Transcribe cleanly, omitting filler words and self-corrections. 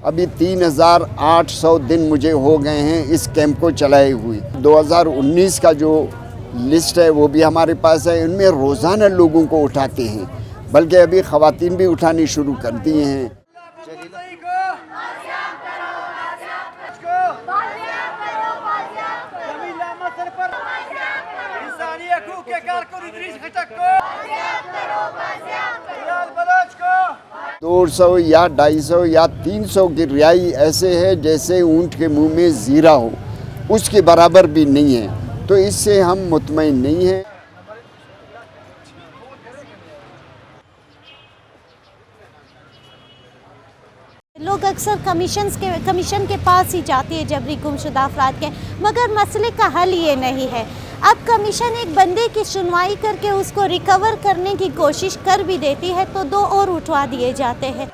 अभी 3800 दिन मुझे हो गए हैं इस कैंप को चलाए हुए। 2019 का जो लिस्ट है वो भी हमारे पास है। इनमें रोज़ाना लोगों को उठाते हैं, बल्कि अभी ख़वातीन भी उठानी शुरू कर दी हैं। दो 200 या 250 या 300 की रिहाई ऐसे है जैसे ऊंट के मुंह में जीरा हो, उसके बराबर भी नहीं है। तो इससे हम मुतमईन नहीं हैं। लोग अक्सर कमीशन के पास ही जाती है जबरी गुमशुदा अफराद के, मगर मसले का हल ये नहीं है। अब कमीशन एक बंदे की सुनवाई करके उसको रिकवर करने की कोशिश कर भी देती है तो 2 और उठवा दिए जाते हैं।